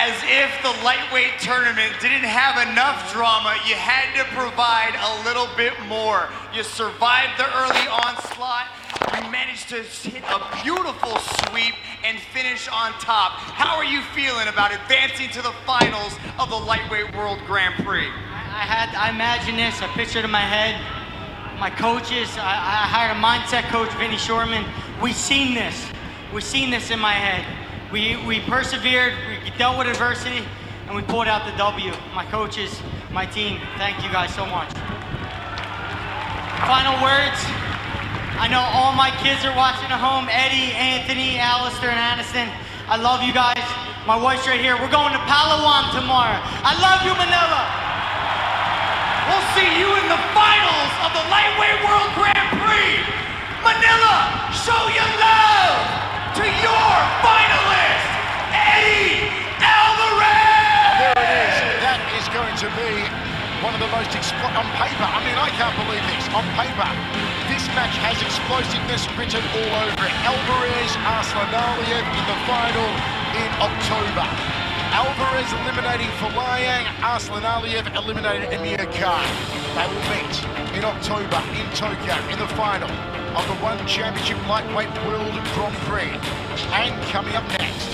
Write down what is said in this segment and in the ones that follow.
As if the lightweight tournament didn't have enough drama, you had to provide a little bit more. You survived the early onslaught, you managed to hit a beautiful sweep and finish on top. How are you feeling about advancing to the finals of the Lightweight World Grand Prix? I imagined this, I pictured it in my head. My coaches, I hired a mindset coach, Vinny Shortman. We've seen this in my head. We persevered, we dealt with adversity, and we pulled out the W. My coaches, my team, thank you guys so much. Final words. I know all my kids are watching at home. Eddie, Anthony, Alistair, and Aniston. I love you guys. My wife's right here. We're going to Palawan tomorrow. I love you, Manila. We'll see you in the finals of the Lightweight World Grand Prix. Manila, show your love to your finalist, Eddie Alvarez! There it is. That is going to be one of the most on paper. I mean, I can't believe this. On paper, this match has explosiveness written all over it. Alvarez, Arslanaliev in the final in October. Alvarez eliminating Falayang, Arslanaliev eliminated Amir Khan. They will meet in October in Tokyo in the final of the ONE Championship Lightweight World Grand Prix. And coming up next,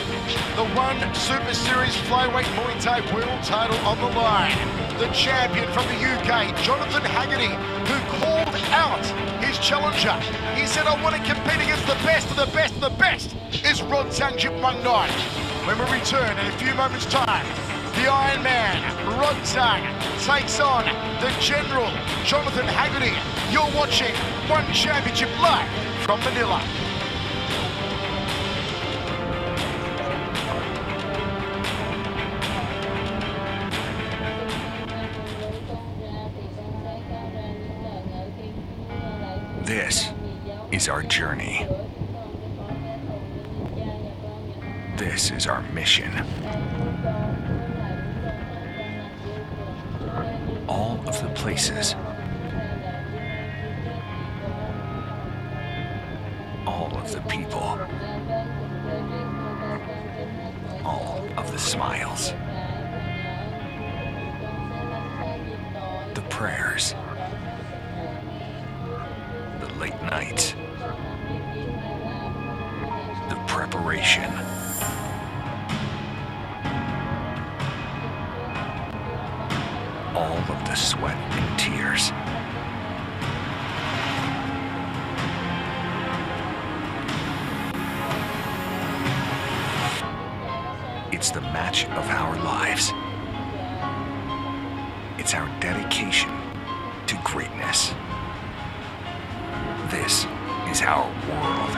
the ONE Super Series Flyweight Muay Thai World title on the line. The champion from the UK, Jonathan Haggerty, who called out his challenger. He said, I want to compete against the best of the best of the best, is Rodtang Jitmuangnon. When we return in a few moments' time, the Iron Man, Rodtang, takes on the General, Jonathan Haggerty. You're watching ONE Championship live from Manila. This is our journey. This is our mission. All of the places, all of the people, all of the smiles, the prayers, the late nights, the preparation, all of the sweat and tears. It's the match of our lives. It's our dedication to greatness. This is our world.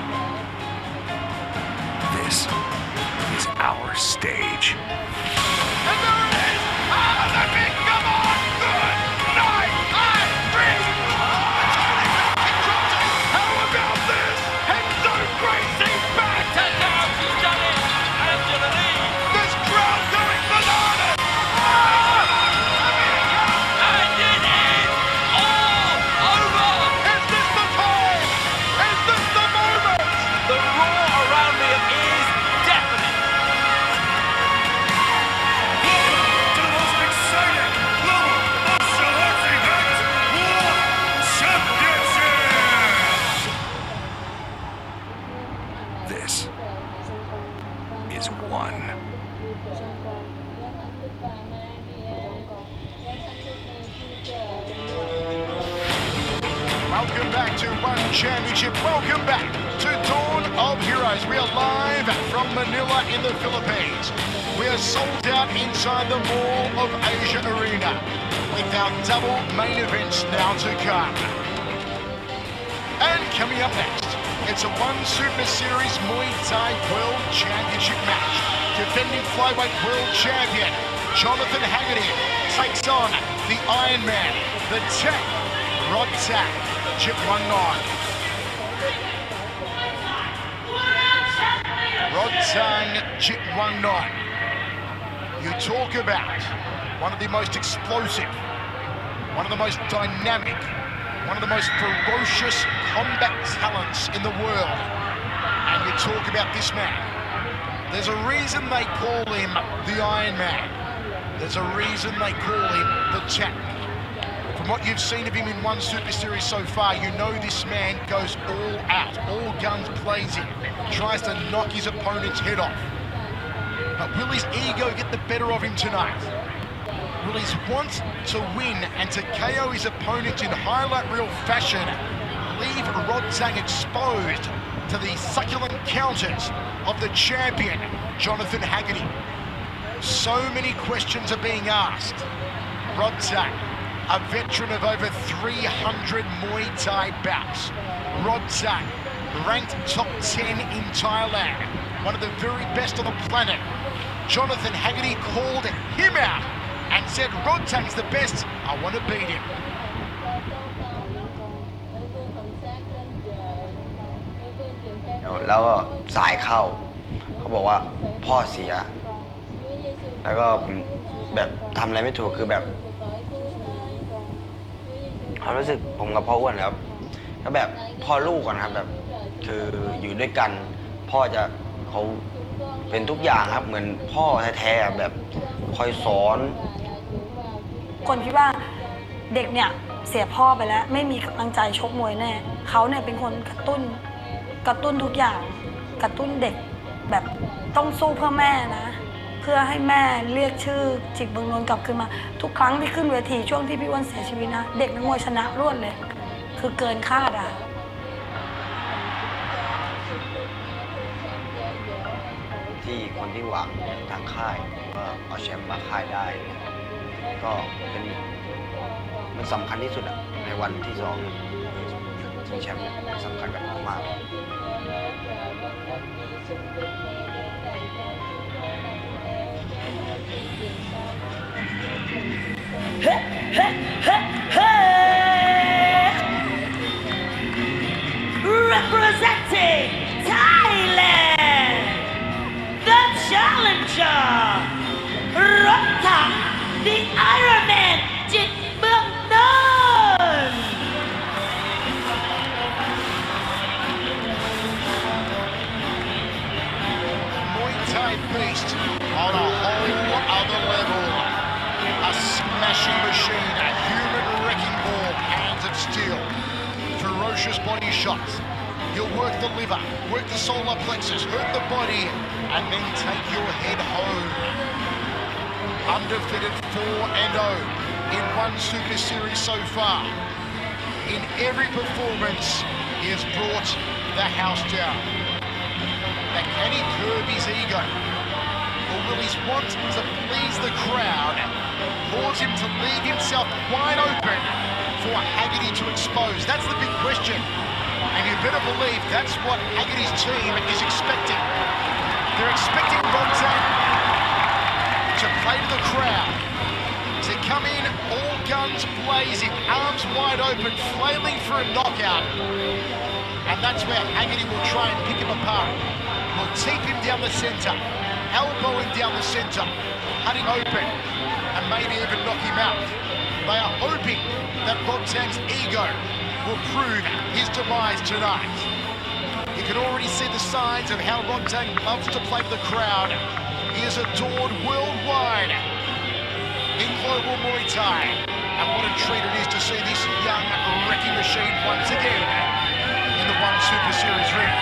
This is our stage. And there it is! Olympic, come on! Good night! How about this? Enzo Gracie back! 10 down, she's done it! Angela Lee! This crowd going bananas! And it is all over! Is this the time? Is this the moment? The roar around me is deafening. To the most exciting global martial arts event, World Championship! This is ONE. Welcome back to ONE Championship. Welcome back to Dawn of Heroes. We are live from Manila in the Philippines. We are sold out inside the Mall of Asia Arena with our double main events now to come. And coming up next, it's a ONE Super Series Muay Thai World Championship match. Defending Flyweight World Champion Jonathan Haggerty takes on the Iron Man, the Tank, Rodtang Jitmuangnon. Rodtang Jitmuangnon. You talk about one of the most explosive, one of the most dynamic, one of the most ferocious combat talents in the world. And you talk about this man, There's a reason they call him the Iron Man. There's a reason they call him the Tank. From what you've seen of him in ONE Super Series so far, you know this man goes all out, all guns blazing, tries to knock his opponent's head off. But will his ego get the better of him tonight? Will his want to win and to KO his opponent in highlight reel fashion leave Rodtang exposed to the succulent counters of the champion, Jonathan Haggerty? So many questions are being asked. Rodtang, a veteran of over 300 Muay Thai bouts. Rodtang, ranked top 10 in Thailand, one of the very best on the planet. Jonathan Haggerty called him out and said, Rodtang's the best, I want to beat him. แล้วก็สายเข้าเขาบอกว่าพ่อเสียแล้วก็แบบทำอะไรไม่ถูกคือแบบความรู้สึกผมกับพ่ออ้วนครับก็แบบพ่อลูกกันครับแบบคืออยู่ด้วยกันพ่อจะเขาเป็นทุกอย่างครับเหมือนพ่อแท้ๆแบบคอยสอนคนคิดว่าเด็กเนี่ยเสียพ่อไปแล้วไม่มีกำลังใจชกมวยแน่เขาเนี่ยเป็นคนกระตุ้นทุกอย่างกระตุ้นเด็กแบบต้องสู้เพื่อแม่นะเพื่อให้แม่เรียกชื่อจิตเมืองนนท์กลับขึ้นมาทุกครั้งที่ขึ้นเวทีช่วงที่พี่อ้วนเสียชีวิตนะเด็กนักมวยชนะรวดเลยคือเกินคาดอ่ะที่คนที่หวังทางค่ายว่าเอาแชมป์มาค่ายได้ก็เป็นมันสำคัญที่สุดอะในวันที่2ชิงแชมป์สำคัญแบบมากRepresenting Thailand, the challenger, Rodtang, the Iron Man, จิตเมืองนนท์ Muay Thai beast on a whole other level. A smashing machine, a human wrecking ball, hands of steel. Ferocious body shots. He'll work the liver, work the solar plexus, hurt the body, and then take your head home. Undefeated 4-0 in ONE Super Series so far. In every performance, he has brought the house down. Now, can he curb his ego? Or will his want to please the crowd cause him to leave himself wide open for Haggerty to expose? That's the big question. And you better believe that's what Haggerty's team is expecting. They're expecting Rodtang to play to the crowd, to come in all guns blazing, arms wide open, flailing for a knockout. And that's where Haggerty will try and pick him apart. Will teep him down the centre, elbow him down the centre, cutting open, and maybe even knock him out. They are hoping that Rodtang's ego will prove his demise tonight. You can already see the signs of how Rodtang loves to play the crowd. He is adored worldwide in global Muay Thai. And what a treat it is to see this young wrecking machine once again in the ONE Super Series ring.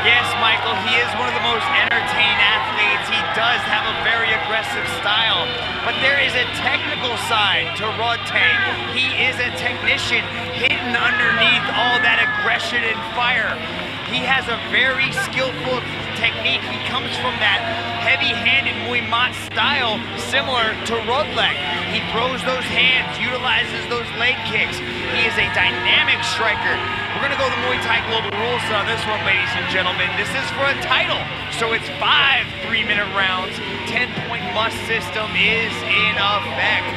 Yes, Michael, he is one of the most entertaining athletes. He does have a very aggressive style, but there is a technical side to Rodtang. He is a technician hidden underneath all that aggression and fire. He has a very skillful technique. He comes from that heavy-handed Muay Mat style similar to Rodtang. He throws those hands, utilizes those leg kicks. He is a dynamic striker. We're going to go the Muay Thai Global Rules on this one, ladies and gentlemen. This is for a title, so it's 5 3-minute rounds. 10-point must system is in effect.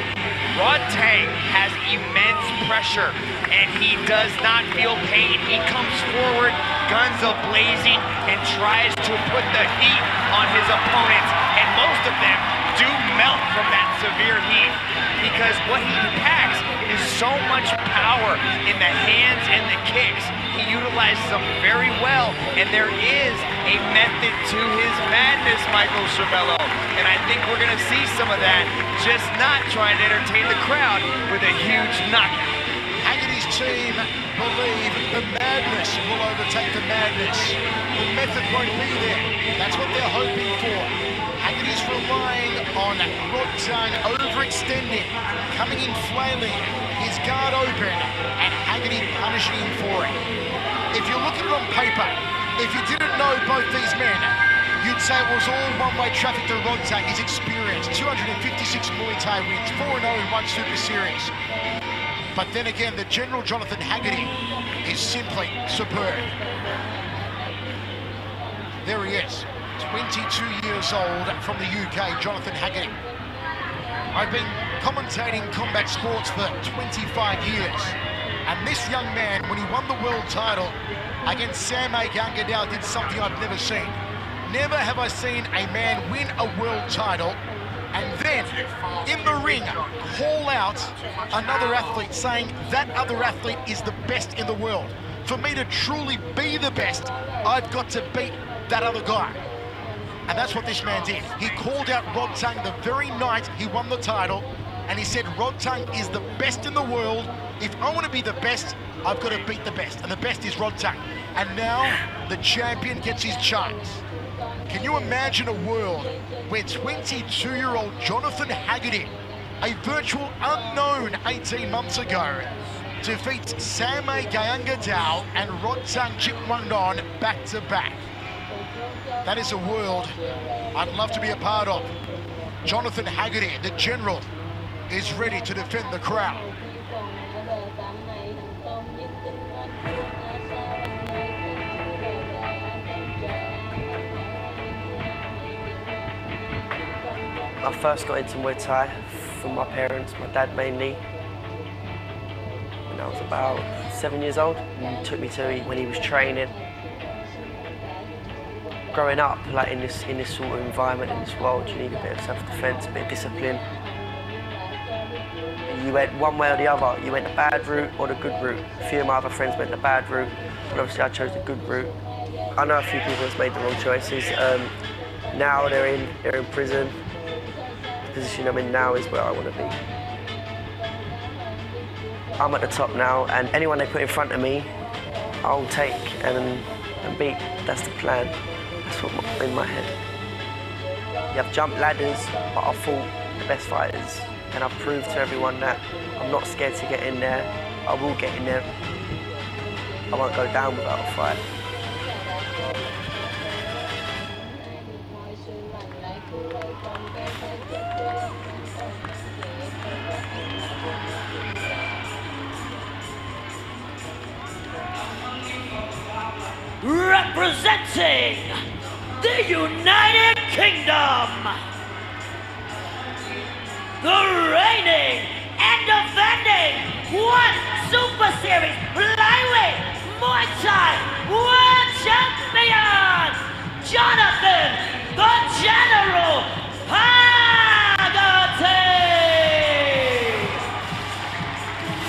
Rodtang has immense pressure, and he does not feel pain. He comes forward, guns a-blazing, and tries to put the heat on his opponents, and most of them do melt from that severe heat because what he packs is so much power in the hands and the kicks. He utilizes them very well, and there is a method to his madness, Michael Cervello. And I think we're going to see some of that, just not trying to entertain the crowd with a huge knockout. Haggerty's team believe the madness will overtake the madness. The method won't be there. That's what they're hoping for. Haggerty's relying on Rodtang overextending, coming in flailing, his guard open, and Haggerty punishing him for it. If you look at it on paper, if you didn't know both these men, you'd say it was all one-way traffic to Rodtang. His experience, 256 Muay Thai wins, 4-0 in one Super Series. But then again, the General Jonathan Haggerty is simply superb. There he is, 22 years old from the UK, Jonathan Haggerty. I've been commentating combat sports for 25 years. And this young man, when he won the world title against Sam Gangadao, did something I've never seen. Never have I seen a man win a world title and then, in the ring, call out another athlete, saying that other athlete is the best in the world. For me to truly be the best, I've got to beat that other guy. And that's what this man did. He called out Rodtang the very night he won the title, and he said Rodtang is the best in the world. If I want to be the best, I've got to beat the best, and the best is Rodtang. And now the champion gets his chance. Can you imagine a world where 22-year-old Jonathan Haggerty, a virtual unknown 18 months ago, defeats Sam Gangadao and Rodtang Chipmangnon back-to-back? That is a world I'd love to be a part of. Jonathan Haggerty, the General, is ready to defend the crown. I first got into Muay Thai from my parents, my dad mainly, when I was about 7 years old. He took me to when he was training. Growing up, like in this sort of environment, in this world, you need a bit of self-defense, a bit of discipline. You went one way or the other. You went the bad route or the good route. A few of my other friends went the bad route, but obviously I chose the good route. I know a few people have made the wrong choices. Now they're in prison. The position I'm in now is where I want to be. I'm at the top now, and anyone they put in front of me, I'll take and beat. That's the plan. That's what's in my head. You have jumped ladders, but I fought the best fighters, and I've proved to everyone that I'm not scared to get in there. I will get in there. I won't go down without a fight. Representing the United Kingdom, the reigning and defending ONE Super Series Flyweight Muay Thai World Champion, Jonathan the General Haggerty.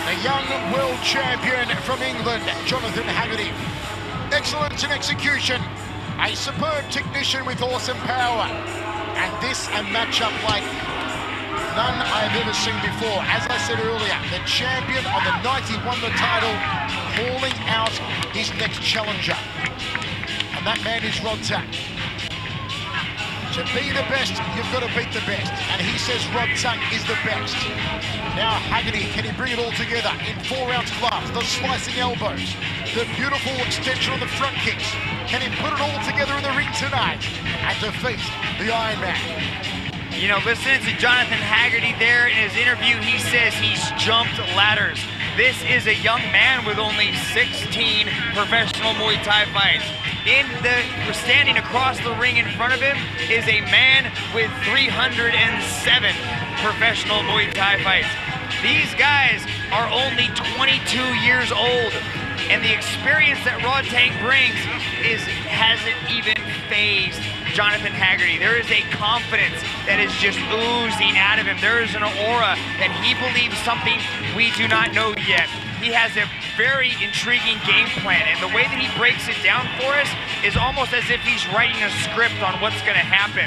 The young world champion from England, Jonathan Haggerty. Excellence in execution, a superb technician with awesome power, and this a matchup like none I've ever seen before. As I said earlier, the champion on the night he won the title, calling out his next challenger, and that man is Rodtang. To be the best, you've got to beat the best, and he says Rodtang is the best. Now Haggerty, can he bring it all together in 4-ounce gloves, the slicing elbows, the beautiful extension on the front kicks? Can he put it all together in the ring tonight and defeat the Iron Man? You know, listening to Jonathan Haggerty there in his interview, he says he's jumped ladders. This is a young man with only 16 professional Muay Thai fights. Standing across the ring in front of him is a man with 307 professional Muay Thai fights. These guys are only 22 years old, and the experience that Rodtang brings hasn't even phased Jonathan Haggerty. There is a confidence that is just oozing out of him. There is an aura that he believes something we do not know yet. He has a very intriguing game plan, and the way that he breaks it down for us is almost as if he's writing a script on what's going to happen.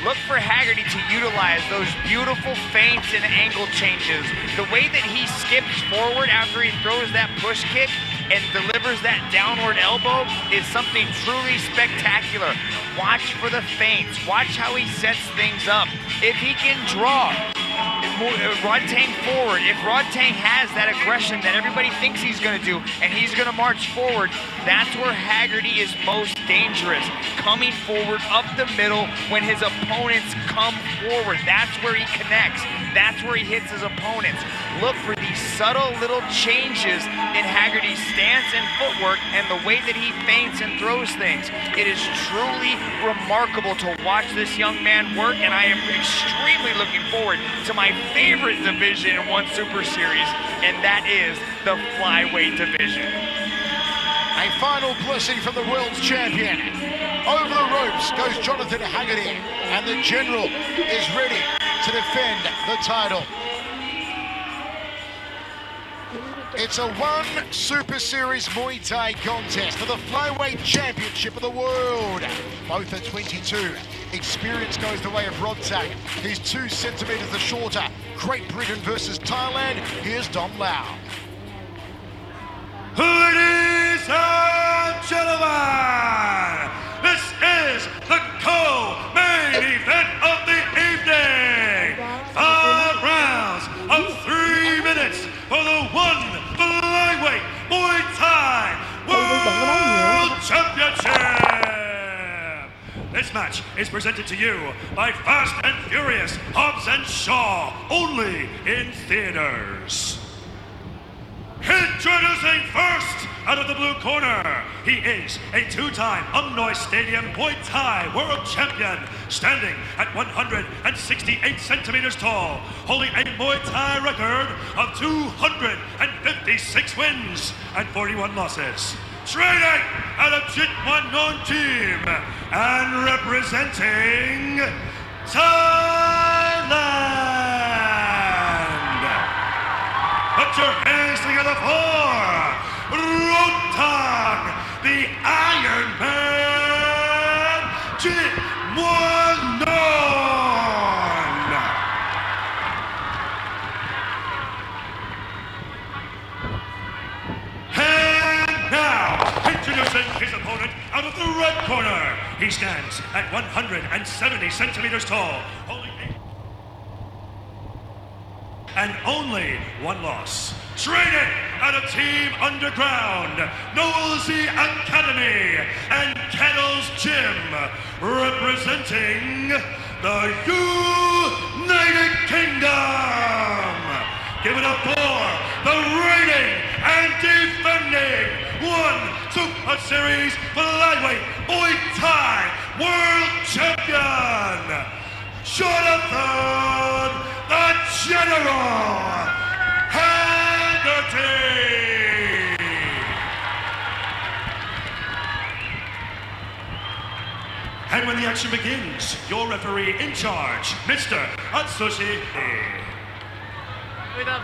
Look for Haggerty to utilize those beautiful feints and angle changes. The way that he skips forward after he throws that push kick and delivers that downward elbow is something truly spectacular. Watch for the feints. Watch how he sets things up. If he can draw Rodtang forward, if Rodtang has that aggression that everybody thinks he's going to do and he's going to march forward, that's where Haggerty is most dangerous. Coming forward up the middle when his opponents come forward. That's where he connects. That's where he hits his opponents. Look for these subtle little changes in Haggerty's stance and footwork and the way that he feints and throws things. It is truly remarkable to watch this young man work, and I am extremely looking forward to my favorite division in ONE Super Series, and that is the flyweight division. A final blessing from the world's champion. Over the ropes goes Jonathan Haggerty, and the General is ready to defend the title. It's a ONE Super Series Muay Thai contest for the Flyweight Championship of the world. Both are 22. Experience goes the way of Rodtang. He's 2 centimeters the shorter. Great Britain versus Thailand. Here's Dom Lau. Ladies and gentlemen, this is the co-main event of the evening. 5 rounds of 3 minutes for the ONE Featherweight Muay Thai World Championship. This match is presented to you by Fast and Furious Hobbs and Shaw, only in theaters. Introducing first, out of the blue corner, he is a 2-time Umnoy Stadium Muay Thai World Champion, standing at 168 centimeters tall, holding a Muay Thai record of 256 wins and 41 losses. Training out of Jitwanon team and representing Thailand. Put your hands together for Rodtang, the Iron Man, Jitwanon. And now, introducing his opponent out of the red corner. He stands at 170 centimeters tall, holding and only 1 loss. Training out of Team Underground, Noelzy Academy, and Kettle's Gym, representing the United Kingdom. Give it up for the reigning and defending ONE Super Series Flyweight Muay Thai World Champion, Jonathan the General Haggerty. And when the action begins, your referee in charge, Mr. Atsushi. Wait up.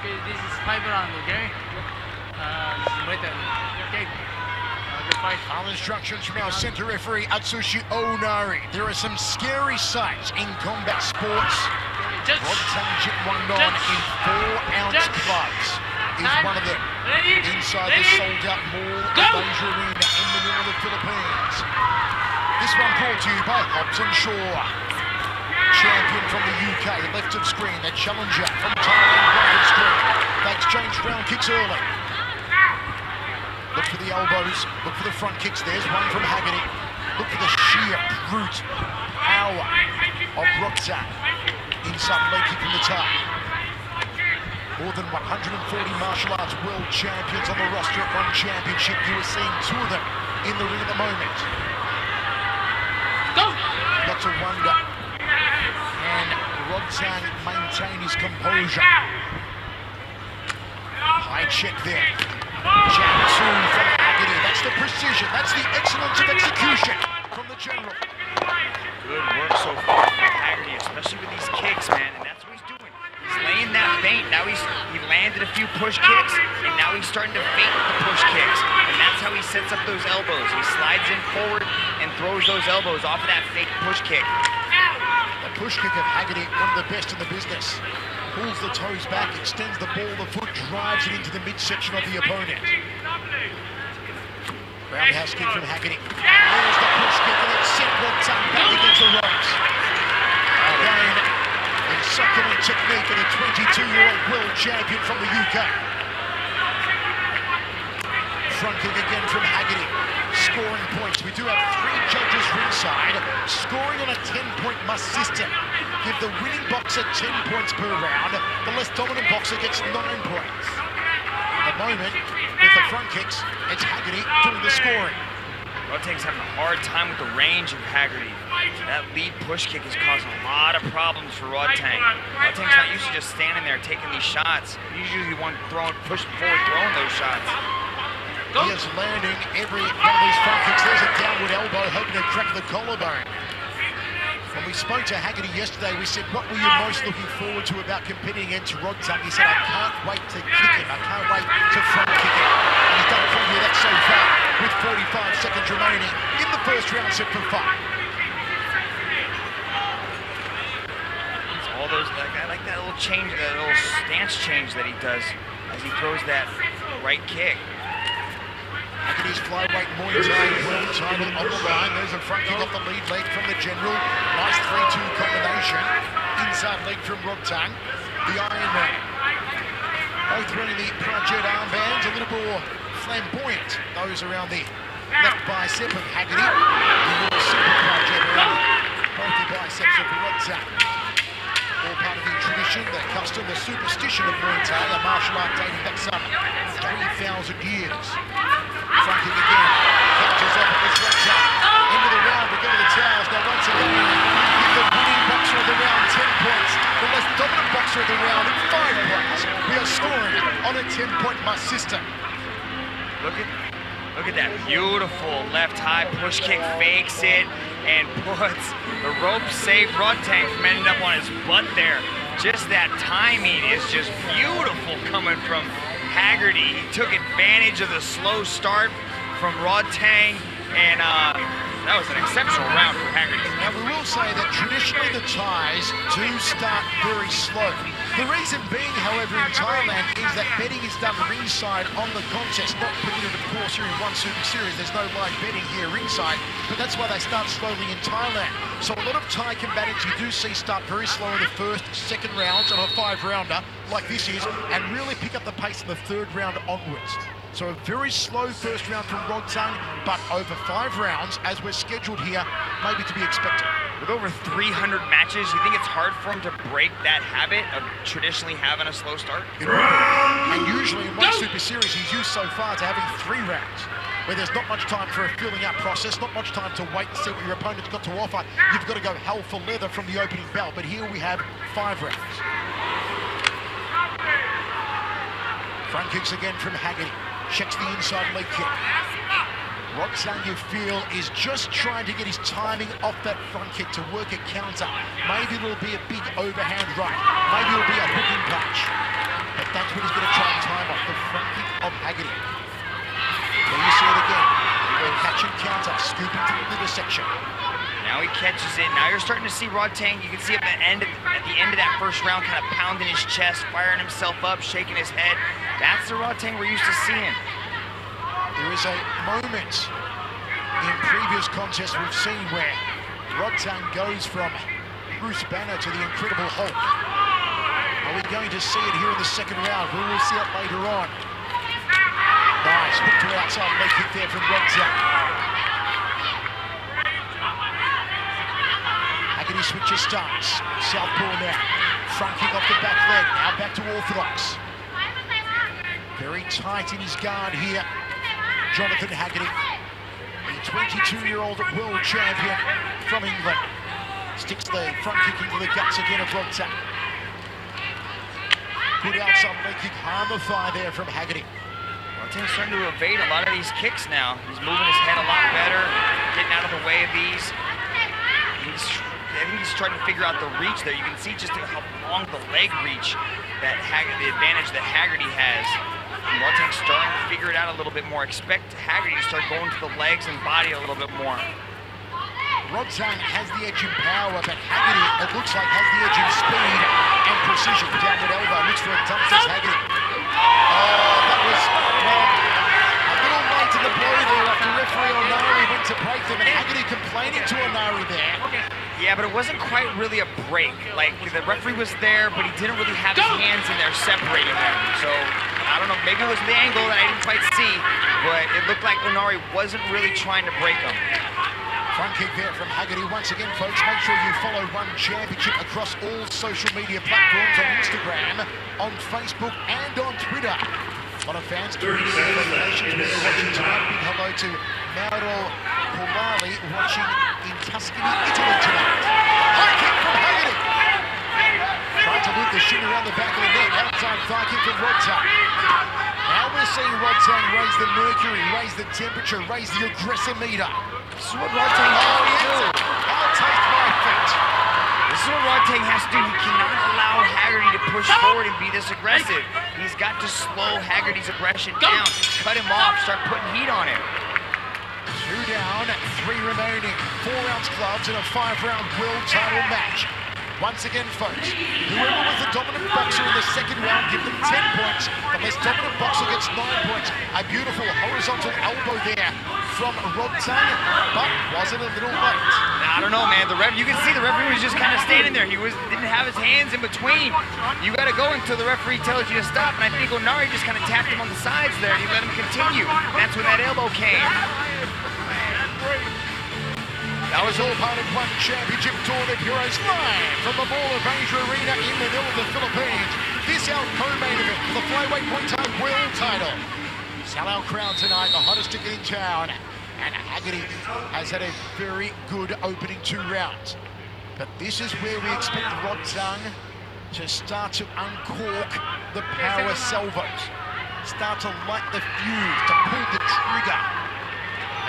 Okay, this is 5 round, okay? This is Muay Thai, okay? Good fight. Our instructions from our center referee, Atsushi Onari. There are some scary sights in combat sports. Rodtang Jitwanon in 4-ounce gloves is one of them. Inside the sold-out mall at the Asia Arena in Manila, the Philippines. This one brought to you by Hobbs and Shaw. Champion from the UK, left of screen. The challenger from Thailand, right of screen. They exchange round kicks early. Look for the elbows, look for the front kicks. There's one from Haggerty. Look for the sheer brute power of Rodtang. Inside leg kick from the top. More than 140 martial arts world champions on the roster at ONE Championship. You are seeing 2 of them in the ring at the moment. Go! Got to wonder, can Rodtang maintain his composure? High check there. Jab 2 from Haggerty. That's the precision. That's the excellence of execution from the general. Good work so far from Haggerty, especially with these kicks, man, and that's what he's doing. He's laying that feint. Now he landed a few push kicks, and now he's starting to feint the push kicks, and that's how he sets up those elbows. He slides in forward and throws those elbows off of that fake push kick. The push kick of Haggerty, one of the best in the business. Pulls the toes back, extends the ball, the foot drives it into the midsection of the opponent. Roundhouse kick from Haggerty. There's the push kick, and it's sent Rodtang back against the ropes. Again, a succulent technique of the 22-year-old world champion from the UK. Front kick again from Haggerty. Scoring points. We do have 3 judges ringside. Scoring on a 10-point must system. Give the winning boxer 10 points per round. The less dominant boxer gets 9 points. At the moment, with the front kicks, it's Haggerty doing the scoring. Rodtang's having a hard time with the range of Haggerty. That lead push kick is causing a lot of problems for Rodtang. Rodtang's not used to just standing there taking these shots. He's usually the one pushing forward, throwing those shots. He is landing every one of these front kicks. There's a downward elbow, hoping to crack the collarbone. When we spoke to Haggerty yesterday, we said, what were you most looking forward to about competing against Rodtang? He said, I can't wait to kick him. I can't wait to front kick him. And he's done plenty of that so far, with 45 seconds remaining in the first round set for 5. All those, I like that little change, that little stance change that he does as he throws that right kick. Haggerty's flyweight Muay Thai world title on the line. There's a front kick off the lead leg from the general. Nice 3-2 combination. Inside leg from Rodtang. The Iron Man. Both wearing the Project armbands, a little more flamboyant. Those around the left bicep of Haggerty. The more simple Project around both the biceps of Rodtang. All part of the tradition, the custom, the superstition of Muay Thai, a martial art dating back some 3,000 years. Front kick again, catches off at this Rodtang. Into the round, we go to the towels. Now once again, give the winning boxer of the round 10 points. The less dominant boxer of the round 5 points. We are scoring on a 10-point must system. Look at that beautiful left high push kick, fakes it, and puts the rope save Rodtang from ending up on his butt there. Just that timing is just beautiful coming from Haggerty. He took advantage of the slow start from Rodtang, and that was an exceptional round for Haggerty. Now we will say that traditionally the Thais do start very slow. The reason being, however, in Thailand is that betting is done ringside on the contest, not permitted, of course, here in ONE Super Series. There's no live betting here ringside, but that's why they start slowly in Thailand. So a lot of Thai combatants you do see start very slow in the first, second rounds of a 5-rounder, like this is, and really pick up the pace in the 3rd round onwards. So a very slow first round from Rodtang, but over 5 rounds, as we're scheduled here, maybe to be expected. With over 300 matches, you think it's hard for him to break that habit of traditionally having a slow start? And usually in ONE Super Series, he's used so far to having 3 rounds, where there's not much time for a filling up process, not much time to wait and see what your opponent's got to offer. You've got to go hell for leather from the opening bell, but here we have 5 rounds. Front kicks again from Haggerty. Checks the inside leg kick. Rodtang, you feel, is just trying to get his timing off that front kick to work a counter. Maybe it'll be a big overhand right. Maybe it'll be a hooking punch. But that's what he's going to try and time off, the front kick of Haggerty. There you see it again. Catch and counter, scooping through the midsection. Now he catches it. Now you're starting to see Rodtang. You can see at the end of that first round, kind of pounding his chest, firing himself up, shaking his head. That's the Rodtang we're used to seeing. There is a moment in previous contests we've seen where Rodtang goes from Bruce Banner to the Incredible Hulk. Are we going to see it here in the 2nd round? We will see it later on. Nice, hook to outside leg kick there from Rodtang. Haggerty switches stance. Southpaw now. Front kick off the back leg. Now back to orthodox. Very tight in his guard here. Jonathan Haggerty, the 22-year-old world champion from England. Sticks the front kick into the guts again of Rodtang. Good outside leg kick, harm the thigh there from Haggerty. Rodtang's starting to evade a lot of these kicks now. He's moving his head a lot better, getting out of the way of these. I think he's trying to figure out the reach there. You can see just how long the leg reach, the advantage that Haggerty has. And Rodtang's starting to figure it out a little bit more. Expect Haggerty to start going to the legs and body a little bit more. Rodtang has the edge in power, but Haggerty, it looks like, has the edge in speed and precision. Downward elbow, looks for a dump, says Haggerty. Oh, that was, well, a little late in the blow there after referee Onari went to break them, and Haggerty complaining to Onari there. Yeah, but it wasn't quite really a break. Like, the referee was there, but he didn't really have his hands in there separating them. So, I don't know, maybe it was the angle that I didn't quite see, but it looked like Onari wasn't really trying to break him. Front kick there from Haggerty. Once again, folks, make sure you follow ONE Championship across all social media platforms on Instagram, on Facebook, and on Twitter. A lot of fans doing congratulations when they're watching tonight. Big hello to Mauro Polali watching in Tuscany, Italy tonight. High kick from Haggerty. Trying to loop the shin around the back of the neck. Outside thigh kick from Rodtang. Now we're seeing Rodtang raise the mercury, raise the temperature, raise the aggressor meter. This is what Rodtang has to do. I'll take my feet. This is what Rodtang has to do. He cannot allow Haggerty to push forward and be this aggressive. He's got to slow Haggerty's aggression down, cut him off, start putting heat on him. 2 down, 3 remaining. 4-ounce gloves in a 5-round world title match. Once again, folks, whoever was the dominant boxer in the second round, give them 10 points. The less dominant boxer gets 9 points. A beautiful horizontal elbow there from Rodtang, but was it a little late? I don't know, man. You can see the referee was just kind of standing there. He didn't have his hands in between. You got to go until the referee tells you to stop. And I think Onari just kind of tapped him on the sides there, and he let him continue. That's when that elbow came. That was all part of ONE Championship Tour de Heroes live from the Mall of Asia Arena in Manila, the Philippines. This our co-main event for the flyweight Muay Thai world title. Sellout crowd tonight, the hottest ticket in town. And Haggerty has had a very good opening 2 rounds. But this is where we expect Rodtang to start to uncork the power salvos. Start to light the fuse, to pull the trigger.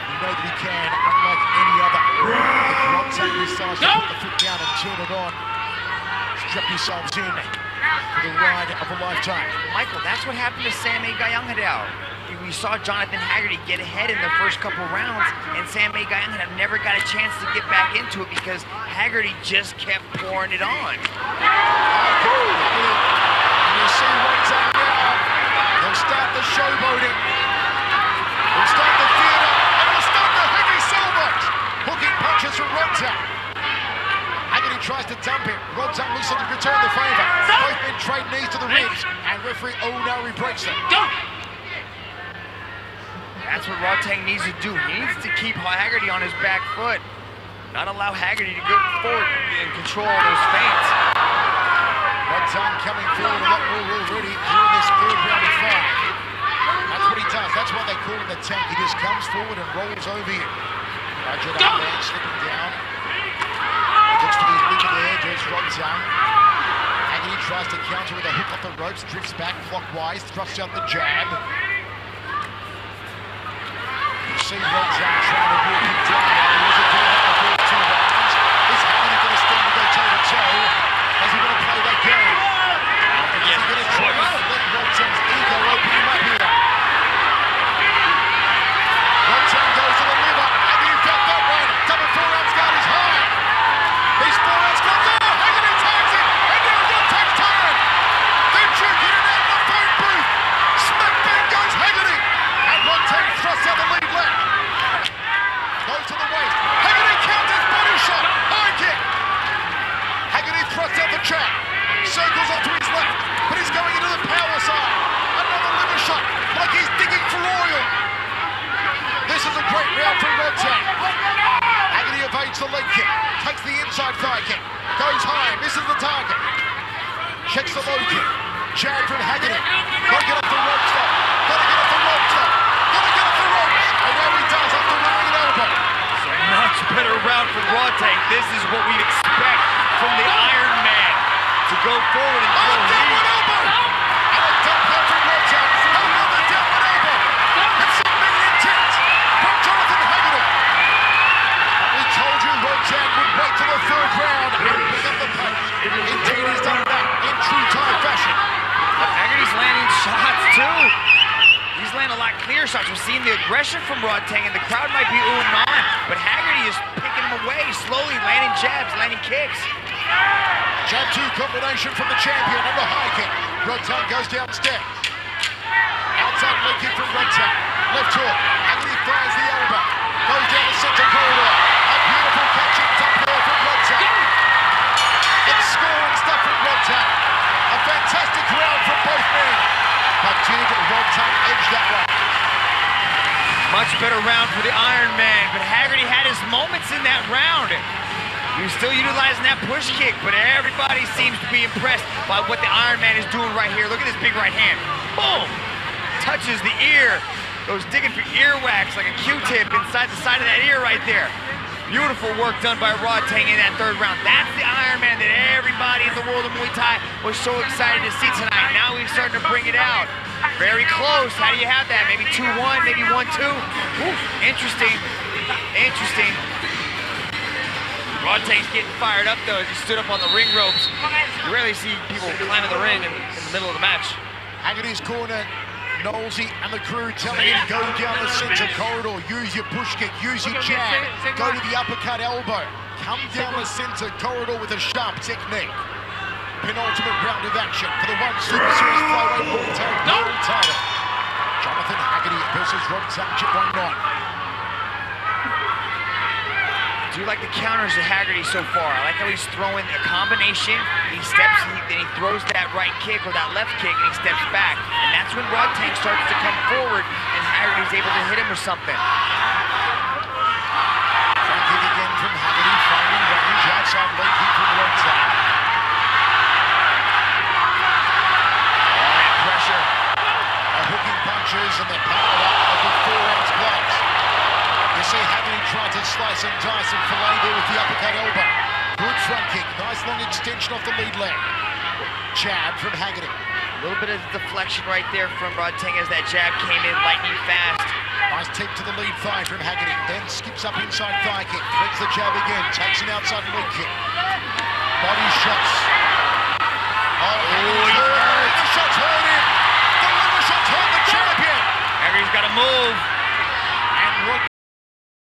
You know that he can, unlike any other. If Rodtang decides to put the foot down and turn it on, strap yourselves in for the ride of a lifetime. Michael, that's what happened to Sammy Gayangdao. We saw Jonathan Haggerty get ahead in the first couple rounds, and Sammy Gayangdao never got a chance to get back into it because Haggerty just kept pouring it on. And you see Rodtang now. He'll start the showboating. He'll start the theater. Hooking punches from Rodtang. Haggerty tries to dump him. Rodtang looks like to return the favour. Both men trade knees to the ribs, and referee Onari breaks them. That's what Rodtang needs to do. He needs to keep Haggerty on his back foot. Not allow Haggerty to go forward and control those feints. Rodtang coming forward a lot more already during this 3rd round of 5. That's what he does. That's why they call him the tank. He just comes forward and rolls over you. Roger that man slipping down. Looks for the leader there, there's Rodtang. Haggerty tries to counter with a hook off the ropes, drifts back clockwise, thrusts out the jab. You see Rodtang trying to walk him down. He wasn't doing that the first 2 rounds. Is Haggerty going to stand and go toe-to-toe? Is he going to play that game? Is he going to try to let Rodtang's ego open him up here? Rodtang goes to the liver. Got that one. Double 4-ounce guard is high. These 4-ounce guards. Oh, Haggerty tags it. And now Rodtang's turn. They're jerking it out of the phone booth. Smack bang goes Haggerty. And Rodtang thrusts out the lead leg. Goes to the waist. Haggerty counters body shot. High kick. Haggerty thrusts out the jab. Circles off to his left. But he's going into the power side. Another liver shot. Like he's digging for oil. This is a great round from Rodtang. Haggerty evades the leg kick, takes the inside thigh kick, goes high, misses the target. Checks the low kick. Jab from Haggerty. Gotta get off the ropes though. Gotta get off the ropes though. Gotta get off the ropes. And now he does after running an elbow. It's a much better round from Rodtang. This is what we expect from the Iron Man. To go forward and throw heat. Downward elbow. And a dump out from Rodtang. Another downward elbow. seen the aggression from Rodtang, and the crowd might be oohing on, but Haggerty is picking him away, slowly landing jabs, landing kicks. Jab 2 combination from the champion and the high kick. Rodtang goes downstairs. Outside leg kick from Rodtang. Left hook. Haggerty fires the elbow. Goes down the center corridor. A beautiful catch in top there from Rodtang. It's scoring stuff from Rodtang. A fantastic round from both men. But did Rodtang edge that one? Much better round for the Iron Man, but Haggerty had his moments in that round. He was still utilizing that push kick, but everybody seems to be impressed by what the Iron Man is doing right here. Look at this big right hand. Boom! Touches the ear. Goes digging for earwax like a Q-tip inside the side of that ear right there. Beautiful work done by Rodtang in that third round. That's the Iron Man that everybody in the world of Muay Thai was so excited to see tonight. Now he's starting to bring it out. Very close. How do you have that? Maybe 2-1, maybe 1-2. Interesting. Interesting. Rodtang's getting fired up though as he stood up on the ring ropes. You rarely see people climbing the ring in the middle of the match. Haggerty's corner, Knowlesy and the crew telling him go down the center corridor, use your push kick, use your jab, go to the uppercut elbow, come down the center corridor with a sharp technique. Penultimate round of action for the ONE Super Series Flyweight Muay Thai World Title. Jonathan Haggerty versus Rodtang Chipwang Knight. Do you like the counters of Haggerty so far? I like how he's throwing a combination. He steps, then he throws that right kick or that left kick, and he steps back. And that's when Rodtang starts to come forward, and Haggerty's able to hit him with something. Front kick again from Haggerty, finding range. Outside leg kick from Rodtang. Oh, that pressure. Hooking punches, and they're powered up like a 4-ounce gloves. You see Haggerty trying to slice and dice and fillet there with the uppercut elbow. Good front kick, nice long extension off the lead leg. Jab from Haggerty. A little bit of deflection right there from Rodtang as that jab came in lightning fast. Nice tip to the lead thigh from Haggerty. Then skips up inside thigh kick. Threads the jab again. Takes an outside leg kick. Body shots. Oh, the shot's hurt him. The liver shot's hurt the champion. Haggerty's got to move.